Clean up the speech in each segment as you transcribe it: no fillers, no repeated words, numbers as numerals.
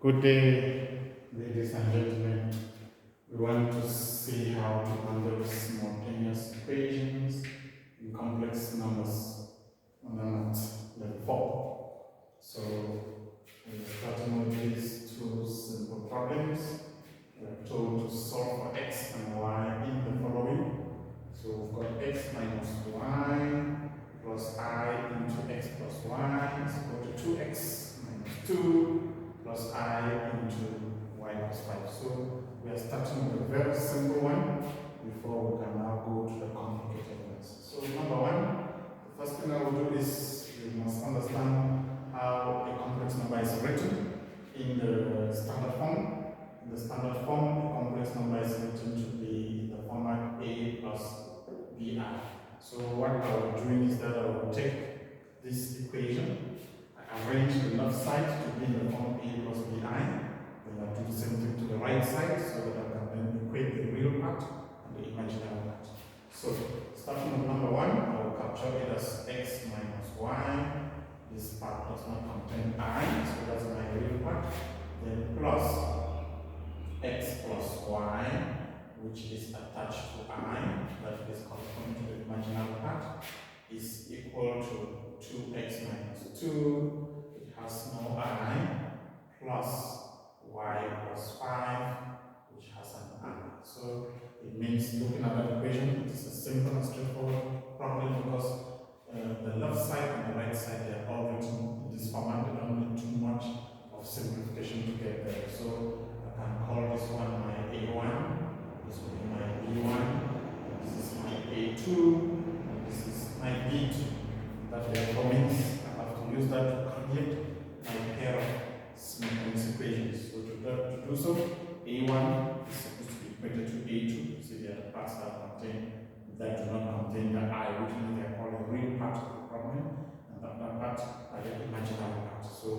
Good day, ladies and gentlemen. We want to see how to handle simultaneous equations in complex numbers on the math level 4. So we're starting with these two simple problems. We are told to solve for x and y in the following. So we've got x minus y plus I into x plus y is equal to 2x minus 2 plus I into y plus 5. So we are starting with a very simple one before we can now go to the complicated ones. So number one, the first thing I will do is you must understand how a complex number is written in the standard form. In the standard form, a complex number is written to be in the format a plus bi. So what I will be doing is that I will take this equation, arrange the left side to be in the form a plus bi, then I'll do the same thing to the right side so that I can then equate the real part and the imaginary part. So starting with number one, I will capture it as x minus y. This part does not contain I, so that's my real part. Then plus x plus y, which is attached to I, that is corresponding to the imaginary part, is equal to 2x minus 2, it has no I, plus y plus 5, which has an I. So it means looking at that equation, it is a simple and straightforward problem because the left side and the right side, they are all written in this format. They don't need too much of simplification to get there. So I can call this one my A1, this will be my B1, this is my A2, and this is my B2. That therefore means I have to use that to create my pair of simultaneous equations. So to do so, A1 is supposed to be equated to A2. So there are parts that do not contain the I, which means they are called the real part of the problem, and that part are the imaginary part. So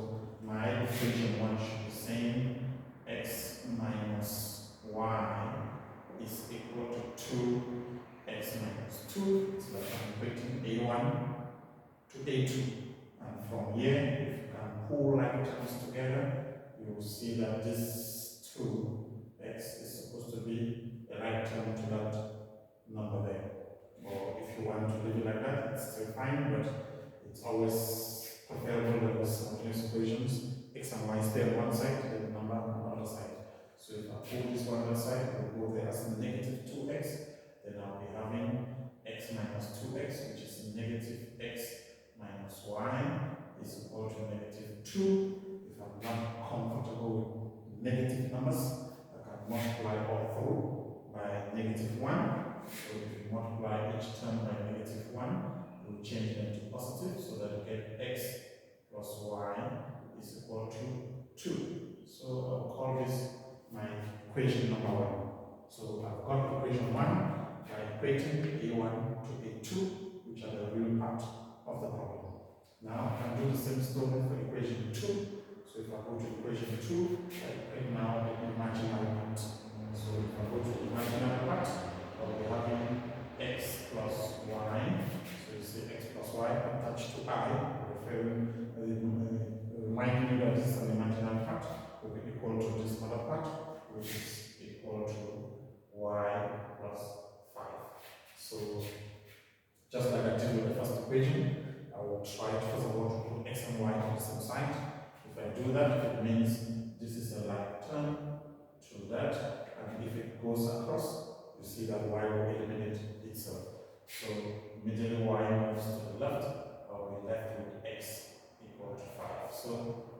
my equation 1 should be saying x minus y is equal to 2x minus 2. So that I'm equating A1 to A2. And from here, if you can pull like terms together, you will see that this 2x is supposed to be a right term to that number there. Or if you want to leave it like that, it's still fine, but it's always preferable that with simultaneous equations, x and y stay on one side, then the number on the other side. So if I pull this one other side, we'll go there as negative 2x, then I'll be having x minus 2x, which is negative x minus y is equal to negative 2. If I'm not comfortable with negative numbers, I can multiply all through by negative 1. So if you multiply each term by negative 1, we'll change them to positive so that you get x plus y is equal to 2. So I'll call this my equation number 1. So I've got equation 1 by equating A1 to A2, which are the real part of the problem. Now I can do the same story for equation 2. So if I go to equation 2, I equate now the imaginary part. So if I go to the imaginary part, I'll be having x plus y. So you see x plus y attached to I, reminding you that this is an imaginary part, will be equal to this other part, which is equal to y plus 5. So just like I did with the first equation, I will try to first of all to put x and y on the same side. If I do that, it means this is a like term to that, and if it goes across, you see that y will eliminate itself. So immediately y moves to the left, I'll be left with x equal to 5. So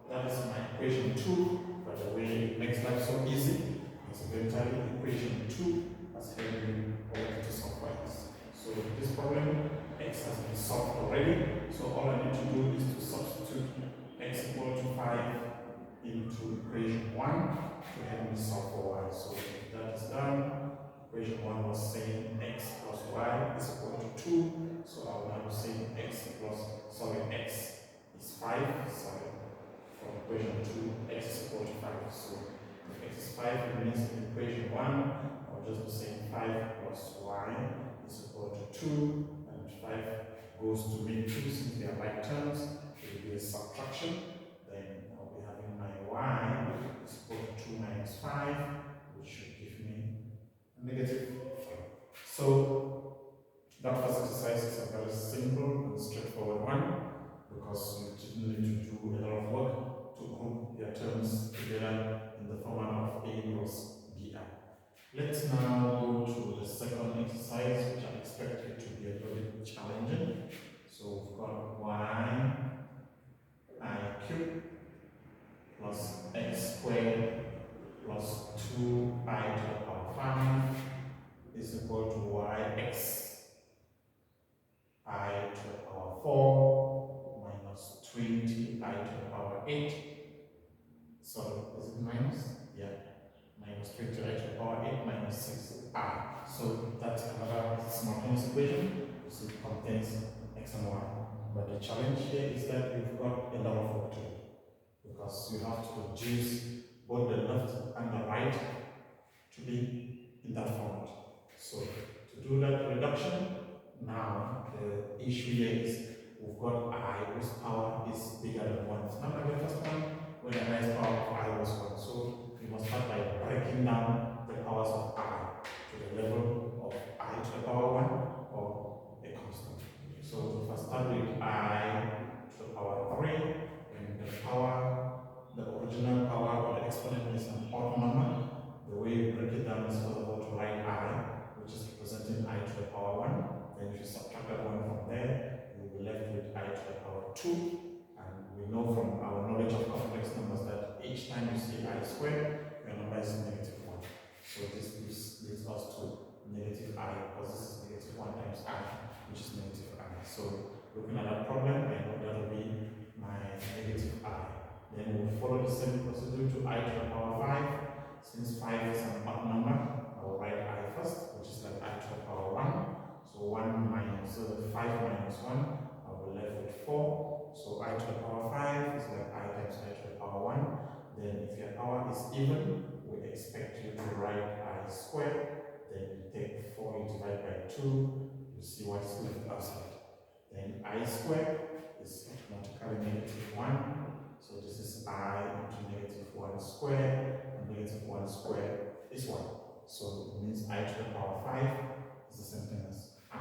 that is my equation 2. By the way, it makes life so easy. It's eventually equation 2 has helped you already to solve for x. So this problem, x has been solved already. So all I need to do is to substitute x equal to 5 into equation 1 to help me solve for y. So if that is done, equation 1 was saying x plus y is equal to 2. So I will now say x is 5. From equation 2, x is equal to 5. So if x is 5, it means in equation 1, I'll just be saying 5 plus y is equal to 2, and 5 goes to make 2 since they are like terms. It will be a subtraction. Then I'll be having my y still need to do a lot of work to group their terms together in the format of A plus BI. Let's now go to the second exercise, which I expect it to be a little bit challenging. So we've got y I cubed plus x squared plus 2I to the power 5 is equal to yx I to the power 4 minus 20I to the power 8. Sorry, is it minus? Yeah. Minus 20I to the power 8 minus 6I. So that's another simultaneous equation. So it contains x and y. But the challenge here is that you've got a lot of work to do, because you have to reduce both the left and the right to be in that format. So to do that reduction, now the issue here is we've got I whose power is bigger than 1. It's not like the first one where the highest power of I was 1. So we must start by breaking down the powers of I to the level of I to the power 1 or a constant. So if I start with I to the power 3, and the power, the original power or the exponent is an odd number, the way you break it down is first of all to write I, which is representing I to the power 1. Then if you subtract that 1 from there, you will be left with I to the power 2. And we know from our knowledge of complex numbers that each time you see I squared, your number is negative 1. So this leads us to negative I, because this is negative 1 times I, which is negative I. So looking at that problem, I know that will be my negative I. Then we'll follow the same procedure to I to the power 5. Since 5 is an odd number, I will write I first, which is like I to the power 1. So 5 minus 1, I will be left with 4. So I to the power 5 is like I times I to the power 1. Then if your power is even, we expect you to write I squared. Then you take 4, you divide by 2, you see what's left outside. Then I squared is automatically negative 1. So this is I into negative 1 squared, and negative 1 squared is 1. So it means I to the power 5 is the same thing as I.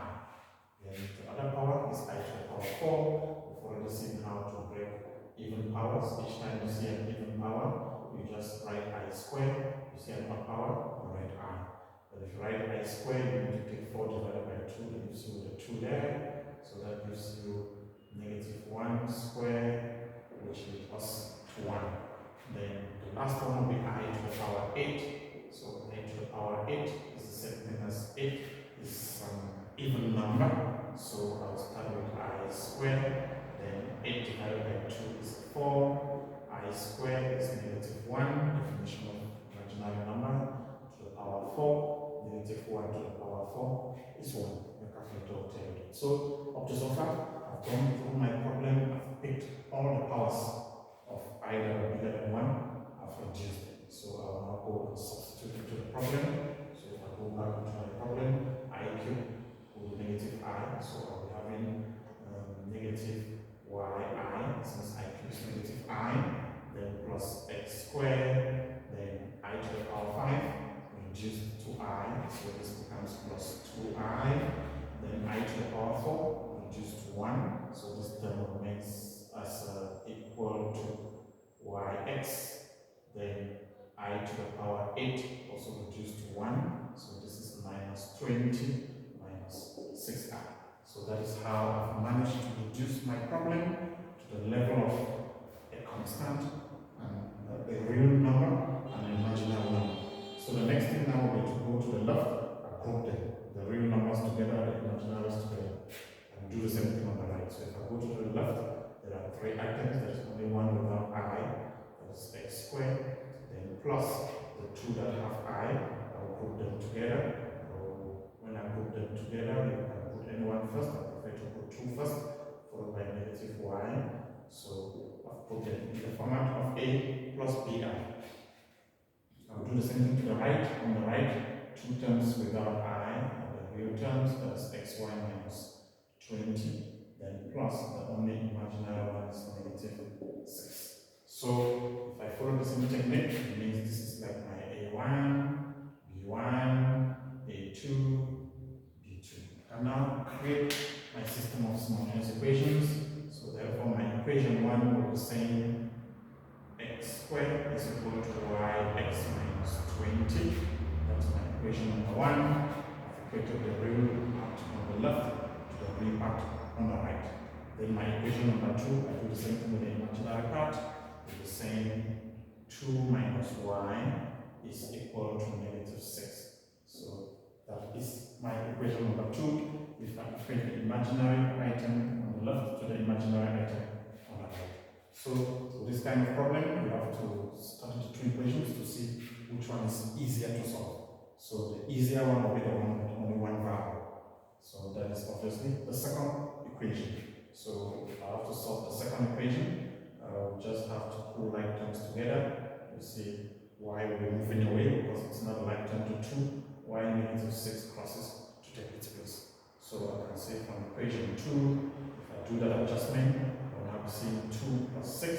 Then the other power is I to the power 4. We've already seen how to break even powers. Each time you see an even power, you just write I squared. You see an odd power, you write I. But if you write I squared, you need to take 4 divided by 2, that gives you the 2 there. So that gives you negative 1 squared, which leads us to 1. Then the last one will be I to the power 8. So I to the power 8 is the same thing as 8. It's some even number. So I'll start with I squared. Then 8 divided by 2 is 4. I squared is negative 1. Definition of imaginary number to the power 4. Negative 1 to the power 4 is 1. The calculator will tell you. So up to so far, I've gone through my problem. I've picked all the powers of either bigger than 1. I've reduced it. So I'll now go and substitute into the problem. So if I go back into my problem, I cube will be negative I. So I'll be having negative yi, since I cube is negative I. Then plus x squared. Then I to the power 5 reduced to I. So this becomes plus 2I. Then I to the power 4 reduced to 1, so this term remains as equal to yx. Then I to the power 8 also reduced to 1, so this is minus 20 minus 6i. So that is how I've managed to reduce my problem to the level of a constant, and a real number, and an imaginary number. So the next thing now will be to go to the left and group them, the real numbers together, the imaginaries together. Do the same thing on the right. So if I go to the left, there are 3 items. There is only one without I, that is x squared. Then plus the 2 that have I will group them together. When I group them together, you can put anyone first. I prefer to put 2 first, followed by negative y. So I've put them in the format of A plus BI. I'll do the same thing to the right. On the right, 2 terms without I, and the real terms, that's xy minus 20, then plus the only imaginary one is negative 6. So if I follow the same technique, it means this is like my A1, B1, A2, B2. I can now create my system of simultaneous equations. So therefore my equation equation 1, we'll be saying x squared is equal to yx minus 20. That's my equation number 1. I've equated the real part on the left to the real part on the right. Then my equation number 2, I do the same thing with the imaginary part. We'll be saying 2 minus y is equal to negative 6. So that is my equation number 2. If I equate the imaginary item on the left to the imaginary item on the right. So with this kind of problem, you have to study the two equations to see which one is easier to solve. So the easier one will be the one with only one variable. So that is obviously the second equation. So if I have to solve the second equation, I'll just have to pull like terms together. You see y will be moving away because it's not a like term to 2. Y negative 6 crosses to take its place. So I can say from equation 2, if I do that adjustment, I will have seen 2 plus 6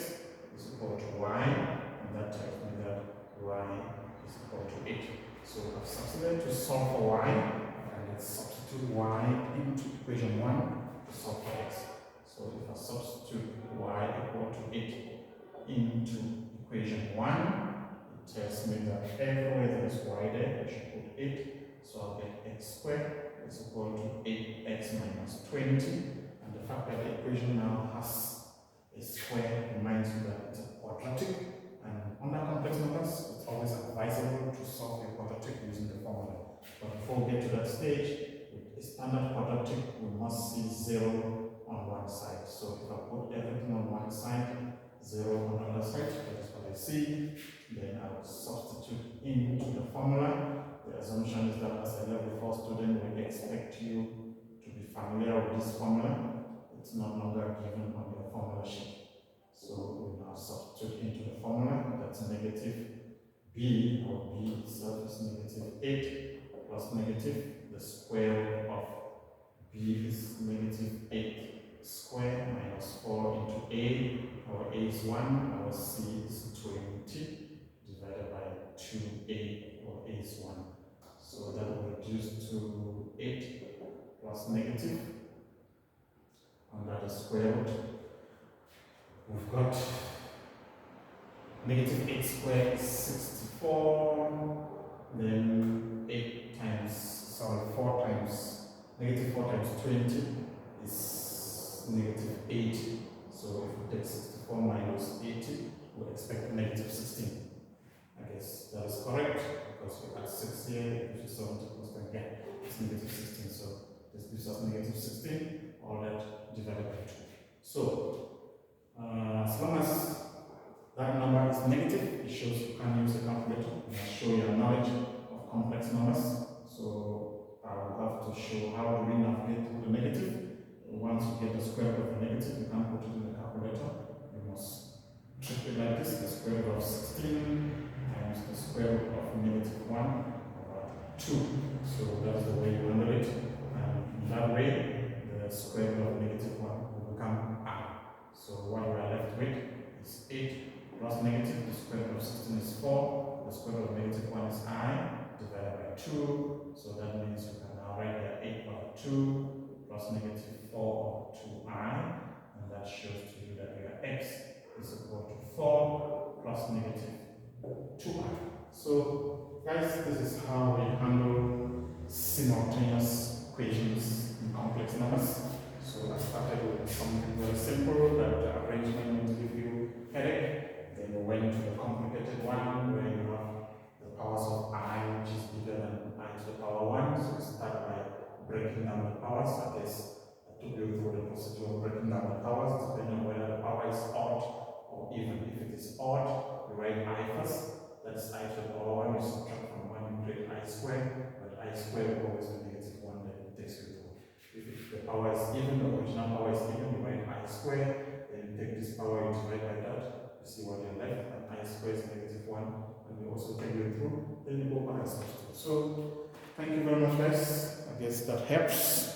is equal to y, and that tells me that y is equal to 8. So I've substituted to solve for y, and let's substitute y into equation 1 to solve for x. So if I substitute y equal to 8 into equation 1, it tells me that everywhere there is y there, I should put 8. So I'll get x squared is equal to 8x minus 20. And the fact that the equation now has a square reminds you that it's a quadratic. And under complex numbers, it's always advisable to solve a quadratic using the formula. But before we get to that stage, with a standard quadratic, we must see 0 on one side. So if I put everything on one side, 0 on the other side, that is what I see. Then I will substitute into the formula. The assumption is that as a level 4 student, we expect you to be familiar with this formula. It's no longer given on your formula sheet. So we now substitute into the formula. That's negative b, or b itself is negative 8 plus negative. The square of b is negative 8 square minus 4 into a. Our a is 1, our c is 20 divided by 2a, or a is 1. So that will reduce to 8 plus negative under the square root. We've got negative 8 squared is 64, then 4 times, negative 4 times 20 is negative 80. So if we take 64 minus 80, we'll expect negative 16. I guess that is correct, because we had 6 here, it gives you 70 plus 10 again, it's negative 16. So this gives us negative 16, all that divided by 2. So as long as that number is negative, it shows you can use a calculator. It will show your knowledge of complex numbers. So I will have to show how do we navigate through the negative. Once you get the square root of the negative, you can put it in the calculator. You must treat it like this: the square root of 16 times the square root of negative 1 over 2. So that's the way you handle it. And in that way, the square root of negative 1 will become I. So what we are left with is 8 plus negative, the square root of 16 is 4, the square root of negative 1 is I, divided by 2. So that means you can now write that 8 over 2 plus negative 4 over 2I, and that shows to you that your x is equal to 4 plus negative 2I. So guys, this is how we handle simultaneous equations in complex numbers. So I started with something very simple that the arrangement will give you headache. Then we went to the complicated one where you have the powers of I, which is bigger than I to the power 1. So we start by breaking down the powers. I guess I took you through the procedure of breaking down the powers, depending on whether the power is odd or even. If it is odd, you write I first. That's I to the power 1. You subtract from 1, you create I squared. But I squared will always be negative 1, then it takes you through. If the power is even, the original power is even, you write I squared. Then you take this power, you divide by that. You see what you're left, and I squared is negative 1. And we also take you through. Then you go back and substitute. So thank you very much, guys. I guess that helps.